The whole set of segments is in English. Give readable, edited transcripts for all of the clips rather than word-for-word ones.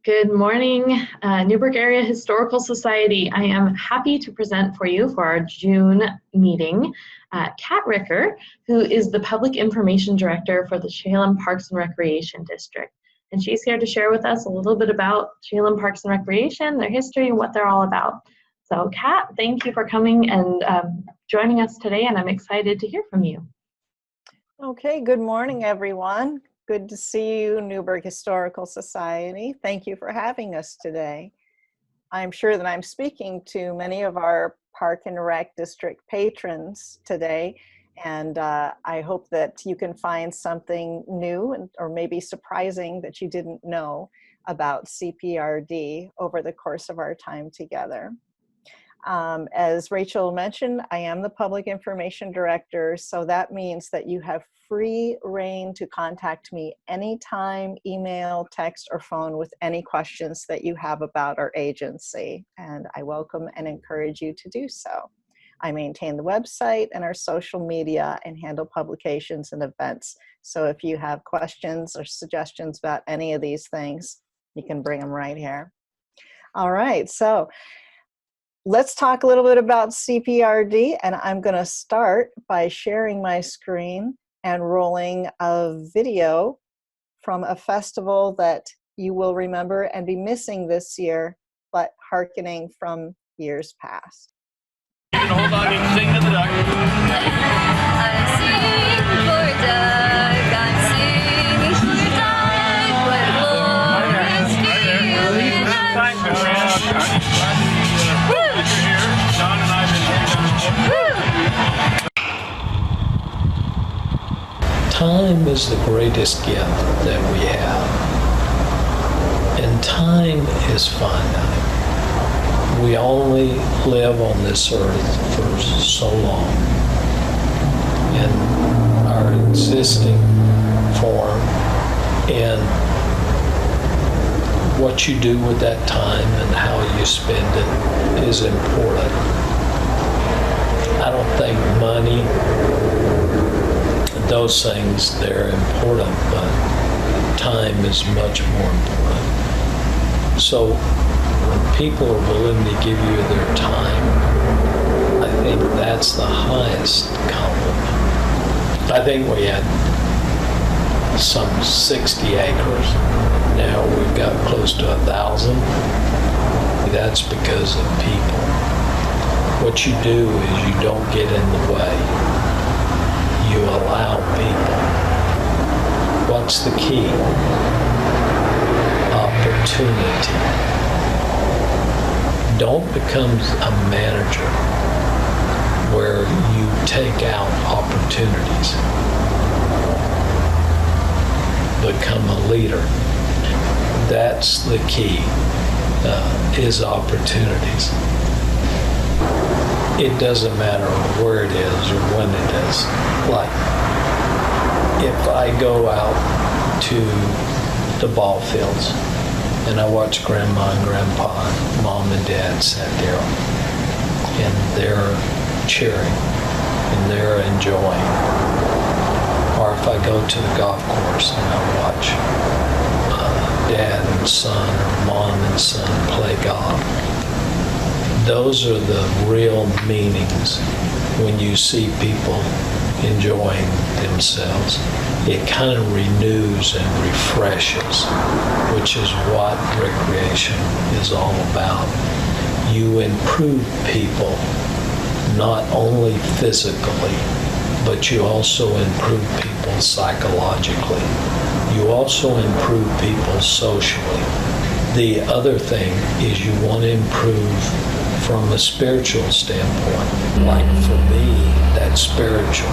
Good morning, Newberg Area Historical Society. I am happy to present for you for our June meeting, Kat Ricker, who is the Public Information Director for the Chehalem Parks and Recreation District. And she's here to share with us a little bit about Chehalem Parks and Recreation, their history, and what they're all about. So Kat, thank you for coming and joining us today, and I'm excited to hear from you. Okay, good morning, everyone. Good to see you, Newberg Historical Society. Thank you for having us today. I'm sure that I'm speaking to many of our Park and Rec District patrons today, and I hope that you can find something new or maybe surprising that you didn't know about CPRD over the course of our time together. As Rachel mentioned, I am the Public Information Director, so that means that you have free reign to contact me anytime, email, text, or phone with any questions that you have about our agency, and I welcome and encourage you to do so. I maintain the website and our social media and handle publications and events, so if you have questions or suggestions about any of these things, you can bring them right here. All right, so let's talk a little bit about CPRD, and I'm going to start by sharing my screen and rolling a video from a festival that you will remember and be missing this year, but hearkening from years past. You can hold on and sing to the duck. I'm singing for duck, I'm singing for duck, what glorious feeling. Time is the greatest gift that we have, and time is finite. We only live on this earth for so long, in our existing form, and what you do with that time and how you spend it is important. I don't think money, those things, they're important, but time is much more important. So when people are willing to give you their time, I think that's the highest compliment. I think we had some 60 acres. Now we've got close to 1,000. That's because of people. What you do is you don't get in the way. You allow people. What's the key? Opportunity. Don't become a manager where you take out opportunities. Become a leader. That's the key, is opportunities. It doesn't matter where it is or when it is. Like, if I go out to the ball fields and I watch Grandma and Grandpa, Mom and Dad sat there, and they're cheering and they're enjoying. Or if I go to the golf course and I watch Dad and son or Mom and son play golf. Those are the real meanings when you see people enjoying themselves. It kind of renews and refreshes, which is what recreation is all about. You improve people not only physically, but you also improve people psychologically. You also improve people socially. The other thing is you want to improve from a spiritual standpoint. Like for me, that's spiritual.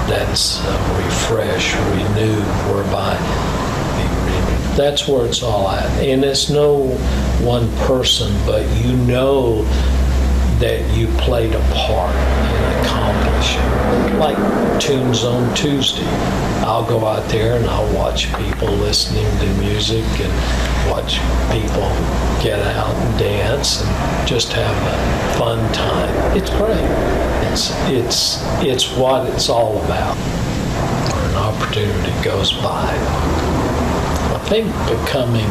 That's refresh, renew, whereby that's where it's all at. And it's no one person, but you know that you played a part in accomplishing. Like Tunes on Tuesday. I'll go out there and I'll watch people listening to music and watch people get out and dance and just have a fun time. It's great. It's what it's all about. An opportunity goes by. I think becoming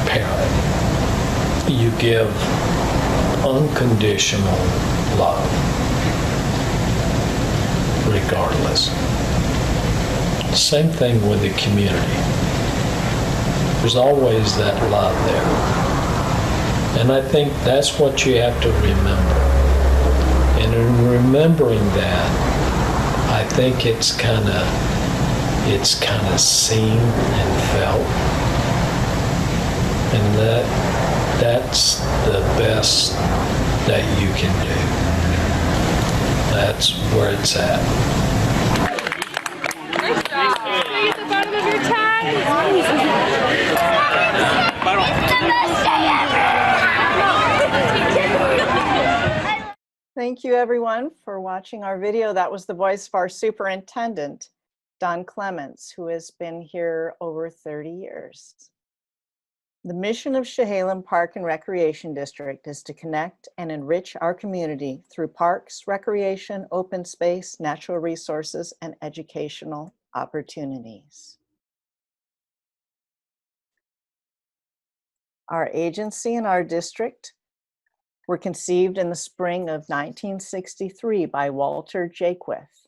parent. You give unconditional love, regardless. Same thing with the community. There's always that love there. And I think that's what you have to remember. And in remembering that, I think it's kind of seen and felt. And that's the best that you can do. That's where it's at. Nice job. At the bottom of your tag. Thank you everyone for watching our video. That was the voice of our superintendent, Don Clements, who has been here over 30 years. The mission of Chehalem Park and Recreation District is to connect and enrich our community through parks, recreation, open space, natural resources, and educational opportunities. Our agency and our district were conceived in the spring of 1963 by Walter Jaquith.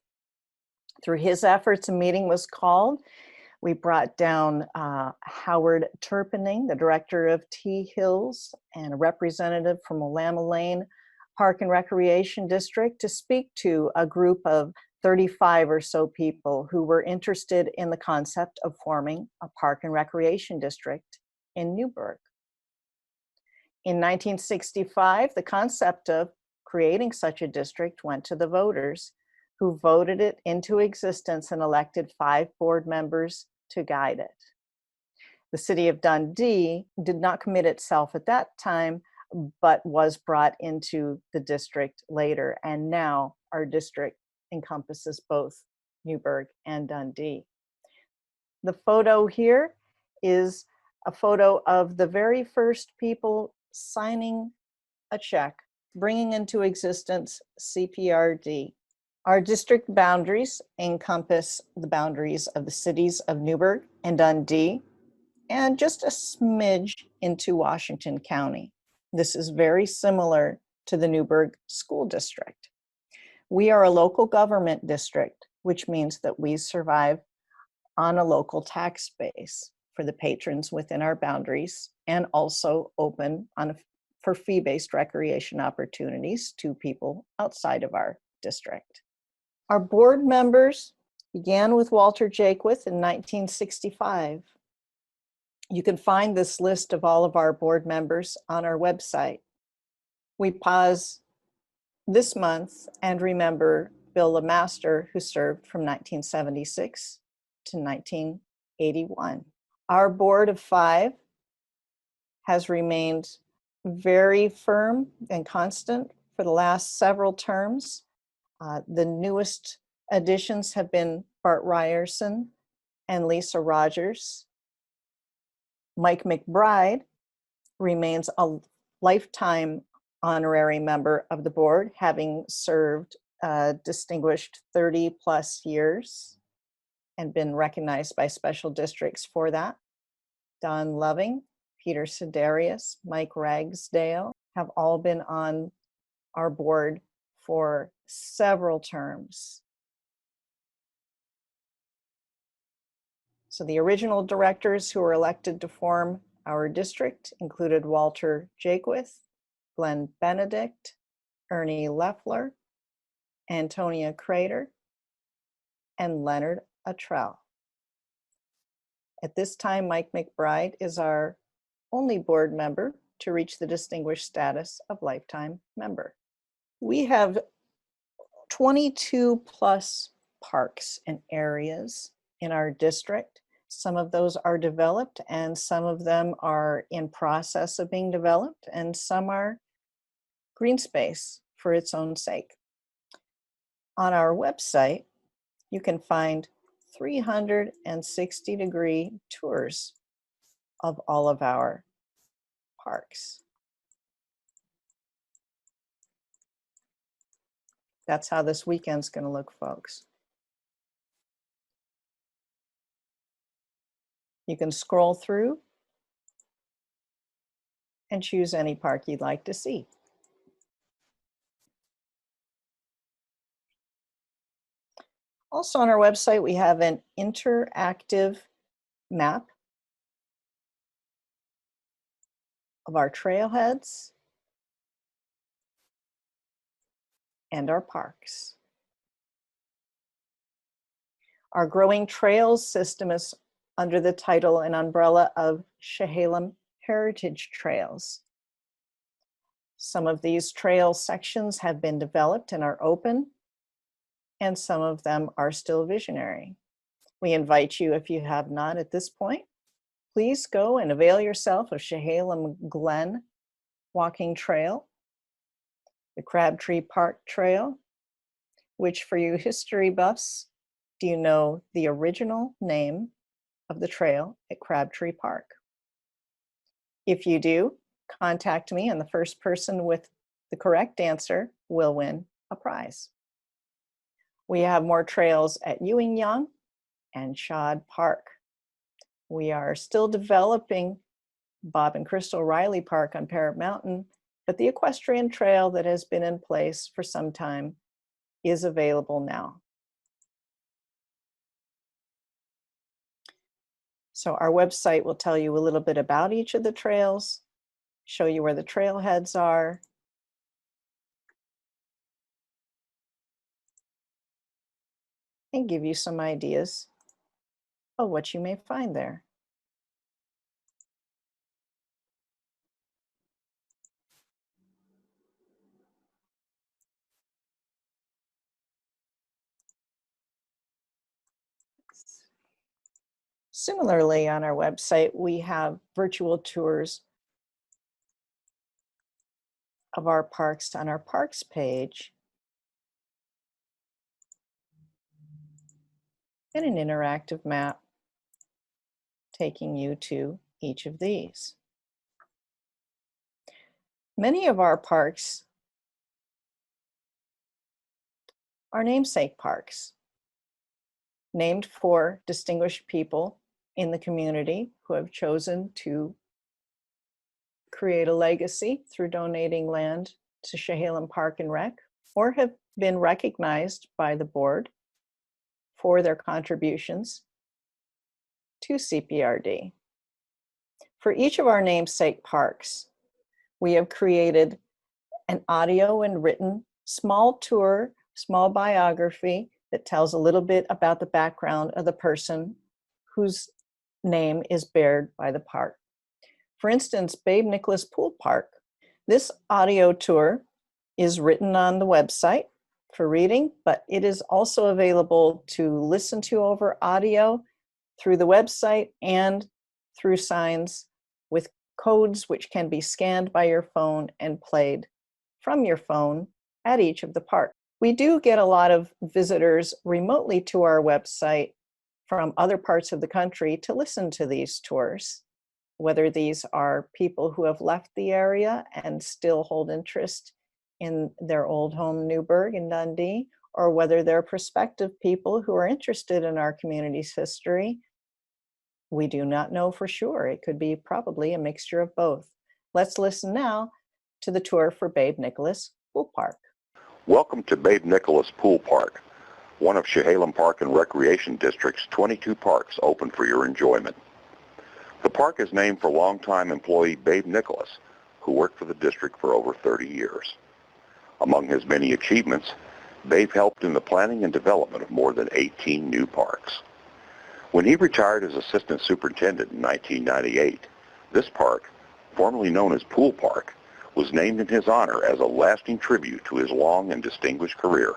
Through his efforts, a meeting was called. We brought down Howard Turpening, the director of T Hills, and a representative from Willamette Lane Park and Recreation District to speak to a group of 35 or so people who were interested in the concept of forming a park and recreation district in Newberg. In 1965, the concept of creating such a district went to the voters, who voted it into existence and elected 5 board members to guide it. The city of Dundee did not commit itself at that time, but was brought into the district later, and now our district encompasses both Newberg and Dundee. The photo here is a photo of the very first people signing a check, bringing into existence CPRD. Our district boundaries encompass the boundaries of the cities of Newberg and Dundee, and just a smidge into Washington County. This is very similar to the Newberg School District. We are a local government district, which means that we survive on a local tax base for the patrons within our boundaries, and also open for fee-based recreation opportunities to people outside of our district. Our board members began with Walter Jaquith in 1965. You can find this list of all of our board members on our website. We pause this month and remember Bill LeMaster, who served from 1976 to 1981. Our board of 5 has remained very firm and constant for the last several terms. The newest additions have been Bart Ryerson and Lisa Rogers. Mike McBride remains a lifetime honorary member of the board, having served distinguished 30 plus years and been recognized by special districts for that. Don Loving, Peter Sidarius, Mike Ragsdale have all been on our board for several terms. So the original directors who were elected to form our district included Walter Jaquith, Glenn Benedict, Ernie Leffler, Antonia Crater, and Leonard Atrell. At this time, Mike McBride is our only board member to reach the distinguished status of lifetime member. We have 22 plus parks and areas in our district. Some of those are developed and some of them are in process of being developed, and some are green space for its own sake. On our website, you can find 360-degree tours of all of our parks. That's how this weekend's going to look, folks. You can scroll through and choose any park you'd like to see. Also on our website, we have an interactive map of our trailheads and our parks. Our growing trails system is under the title and umbrella of Chehalem Heritage Trails. Some of these trail sections have been developed and are open, and some of them are still visionary. We invite you, if you have not at this point, please go and avail yourself of Chehalem Glen Walking Trail, the Crabtree Park Trail, which for you history buffs, do you know the original name of the trail at Crabtree Park? If you do, contact me and the first person with the correct answer will win a prize. We have more trails at Ewing Young and Shad Park. We are still developing Bob and Crystal Riley Park on Parrot Mountain, but the equestrian trail that has been in place for some time is available now. So our website will tell you a little bit about each of the trails, show you where the trailheads are, and give you some ideas of what you may find there. Similarly, on our website, we have virtual tours of our parks on our parks page and an interactive map taking you to each of these. Many of our parks are namesake parks, named for distinguished people in the community who have chosen to create a legacy through donating land to Chehalem Park and Rec, or have been recognized by the board for their contributions to CPRD. For each of our namesake parks, we have created an audio and written small tour, small biography that tells a little bit about the background of the person whose name is bared by the park. For instance, Babe Nicholas Pool Park. This audio tour is written on the website for reading, but it is also available to listen to over audio through the website and through signs with codes which can be scanned by your phone and played from your phone at each of the parks. We do get a lot of visitors remotely to our website from other parts of the country to listen to these tours, whether these are people who have left the area and still hold interest in their old home Newberg in Dundee, or whether they're prospective people who are interested in our community's history. We do not know for sure. It could be probably a mixture of both. Let's listen now to the tour for Babe Nicholas Pool Park. Welcome to Babe Nicholas Pool Park, one of Chehalem Park and Recreation District's 22 parks open for your enjoyment. The park is named for longtime employee Babe Nicholas, who worked for the district for over 30 years. Among his many achievements, Babe helped in the planning and development of more than 18 new parks. When he retired as assistant superintendent in 1998, this park, formerly known as Pool Park, was named in his honor as a lasting tribute to his long and distinguished career.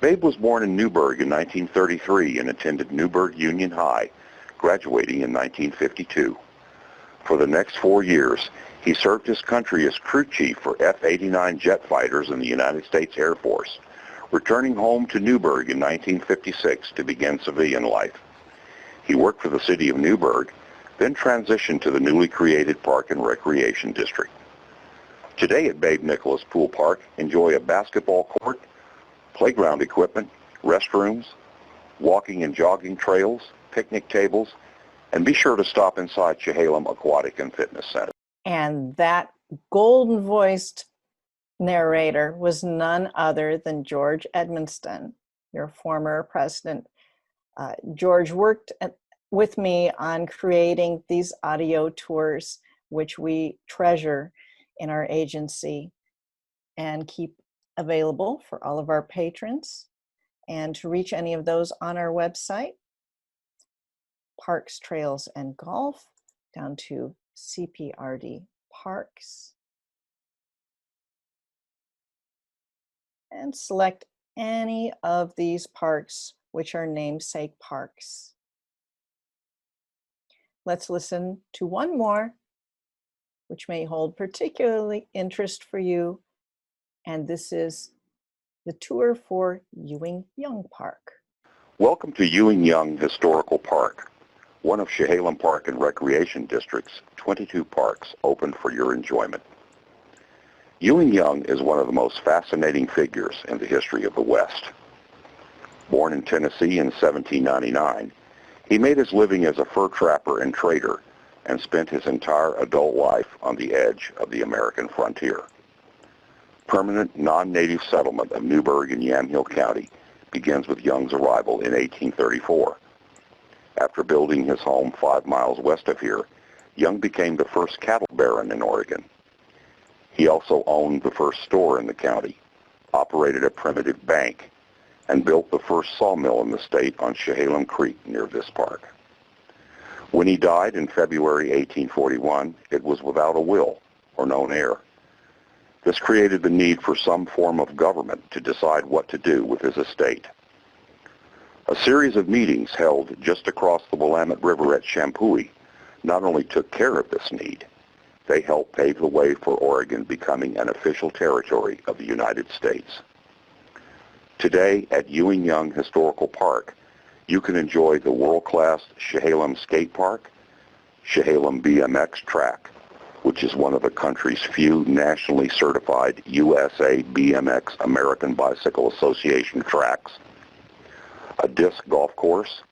Babe was born in Newberg in 1933 and attended Newberg Union High, graduating in 1952. For the next 4 years, he served his country as crew chief for F-89 jet fighters in the United States Air Force, returning home to Newberg in 1956 to begin civilian life. He worked for the city of Newberg, then transitioned to the newly created Park and Recreation District. Today at Babe Nicholas Pool Park, enjoy a basketball court, playground equipment, restrooms, walking and jogging trails, picnic tables, and be sure to stop inside Chehalem Aquatic and Fitness Center. And that golden voiced narrator was none other than George Edmonston, your former president. George worked with me on creating these audio tours, which we treasure in our agency and keep available for all of our patrons. And to reach any of those on our website, Parks, Trails, and Golf, down to CPRD Parks. And select any of these parks, which are namesake parks. Let's listen to one more, which may hold particularly interest for you. And this is the tour for Ewing Young Park. Welcome to Ewing Young Historical Park, one of Chehalem Park and Recreation District's 22 parks open for your enjoyment. Ewing Young is one of the most fascinating figures in the history of the West. Born in Tennessee in 1799, he made his living as a fur trapper and trader and spent his entire adult life on the edge of the American frontier. Permanent non-native settlement of Newberg in Yamhill County begins with Young's arrival in 1834. After building his home 5 miles west of here, Young became the first cattle baron in Oregon. He also owned the first store in the county, operated a primitive bank, and built the first sawmill in the state on Chehalem Creek near this park. When he died in February 1841, it was without a will or known heir. This created the need for some form of government to decide what to do with his estate. A series of meetings held just across the Willamette River at Champoeg not only took care of this need, they helped pave the way for Oregon becoming an official territory of the United States. Today at Ewing Young Historical Park, you can enjoy the world-class Chehalem Skate Park, Chehalem BMX Track, which is one of the country's few nationally certified USA BMX American Bicycle Association tracks, a disc golf course,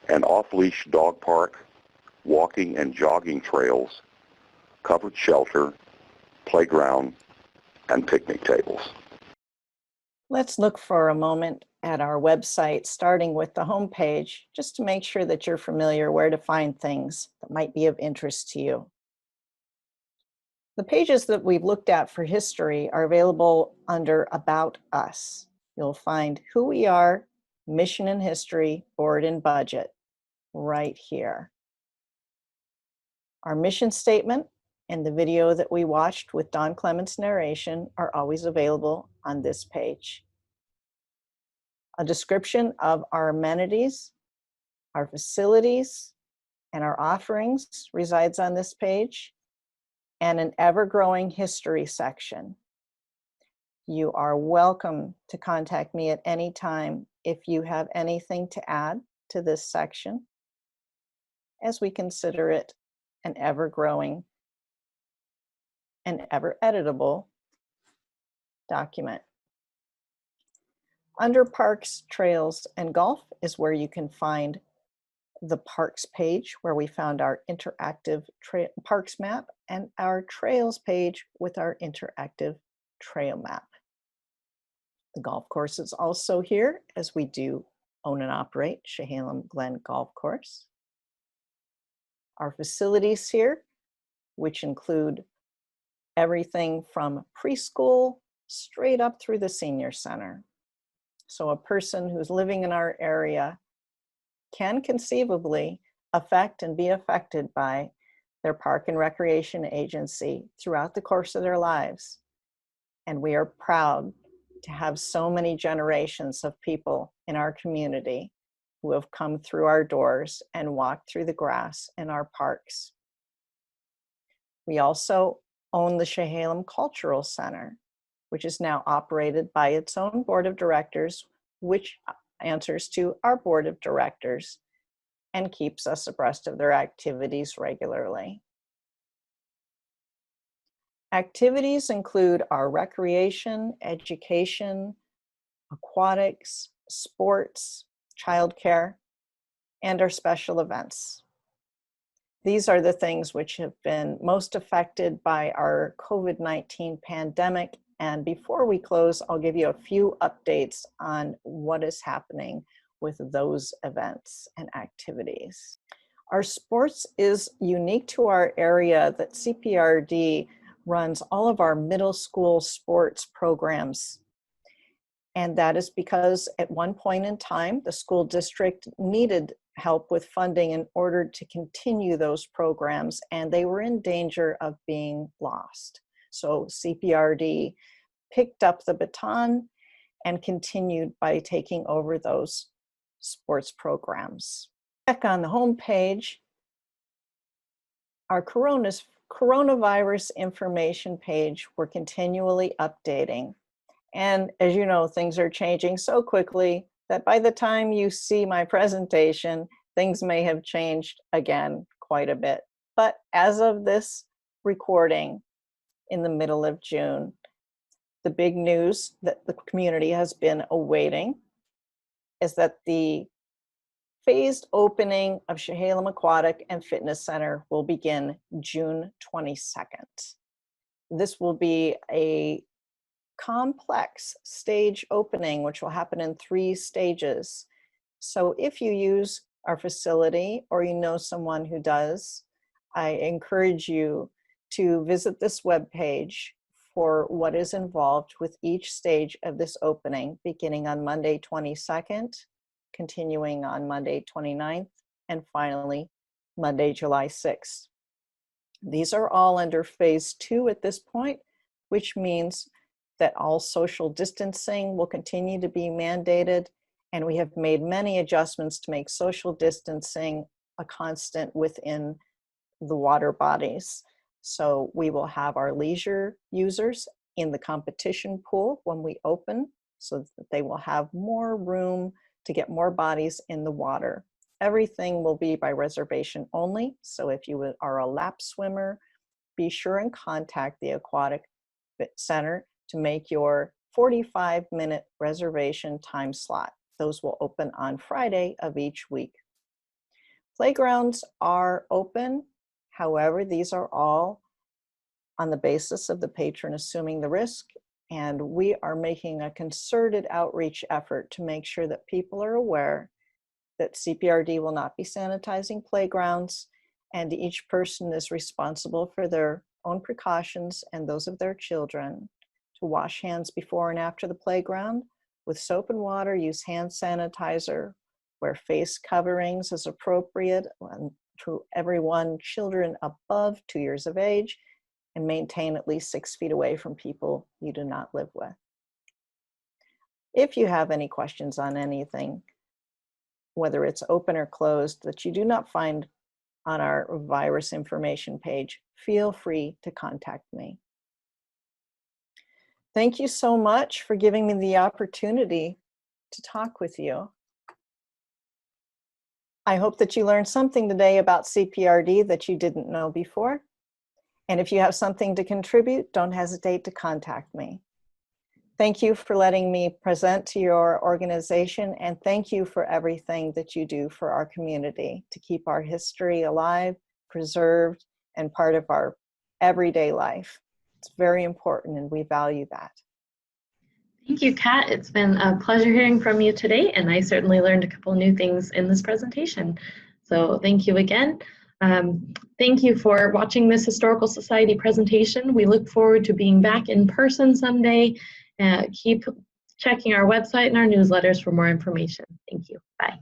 an off-leash dog park, walking and jogging trails, covered shelter, playground, and picnic tables. Let's look for a moment at our website, starting with the homepage, just to make sure that you're familiar where to find things that might be of interest to you. The pages that we've looked at for history are available under About Us. You'll find who we are, mission and history, board and budget, right here. Our mission statement and the video that we watched with Don Clement's narration are always available on this page. A description of our amenities, our facilities, and our offerings resides on this page, and an ever-growing history section. You are welcome to contact me at any time if you have anything to add to this section, as we consider it an ever-growing and ever-editable document. Under Parks, Trails, and Golf is where you can find the Parks page, where we found our interactive Parks map, and our Trails page with our interactive trail map. The golf course is also here, as we do own and operate Chehalem Glen Golf Course. Our facilities here, which include everything from preschool straight up through the senior center. So a person who's living in our area can conceivably affect and be affected by their park and recreation agency throughout the course of their lives. And we are proud to have so many generations of people in our community who have come through our doors and walked through the grass in our parks. We also own the Chehalem Cultural Center, which is now operated by its own board of directors, which answers to our board of directors and keeps us abreast of their activities regularly. Activities include our recreation, education, aquatics, sports, childcare, and our special events. These are the things which have been most affected by our COVID-19 pandemic. And before we close, I'll give you a few updates on what is happening with those events and activities. Our sports is unique to our area that CPRD runs all of our middle school sports programs. And that is because at one point in time, the school district needed help with funding in order to continue those programs, and they were in danger of being lost. So CPRD picked up the baton and continued by taking over those sports programs. Back on the home page, our coronavirus information page, we're continually updating. And as you know, things are changing so quickly that by the time you see my presentation, things may have changed again quite a bit. But as of this recording in the middle of June, the big news that the community has been awaiting is that the phased opening of Chehalem Aquatic and Fitness Center will begin June 22nd. This will be a complex stage opening, which will happen in 3 stages. So if you use our facility or you know someone who does, I encourage you to visit this webpage for what is involved with each stage of this opening, beginning on Monday 22nd, continuing on Monday 29th, and finally Monday, July 6th. These are all under phase 2 at this point, which means that all social distancing will continue to be mandated, and we have made many adjustments to make social distancing a constant within the water bodies. So we will have our leisure users in the competition pool when we open, so that they will have more room to get more bodies in the water. Everything will be by reservation only, so if you are a lap swimmer, be sure and contact the Aquatic Center to make your 45-minute reservation time slot. Those will open on Friday of each week. Playgrounds are open. However, these are all on the basis of the patron assuming the risk, and we are making a concerted outreach effort to make sure that people are aware that CPRD will not be sanitizing playgrounds, and each person is responsible for their own precautions and those of their children, to wash hands before and after the playground with soap and water, use hand sanitizer, wear face coverings as appropriate to everyone, children above 2 years of age, and maintain at least 6 feet away from people you do not live with. If you have any questions on anything, whether it's open or closed, that you do not find on our virus information page, feel free to contact me. Thank you so much for giving me the opportunity to talk with you. I hope that you learned something today about CPRD that you didn't know before. And if you have something to contribute, don't hesitate to contact me. Thank you for letting me present to your organization, and thank you for everything that you do for our community to keep our history alive, preserved, and part of our everyday life. It's very important, and we value that. Thank you, Kat. It's been a pleasure hearing from you today, and I certainly learned a couple new things in this presentation. So thank you again. Thank you for watching this Historical Society presentation. We look forward to being back in person someday. Keep checking our website and our newsletters for more information. Thank you. Bye.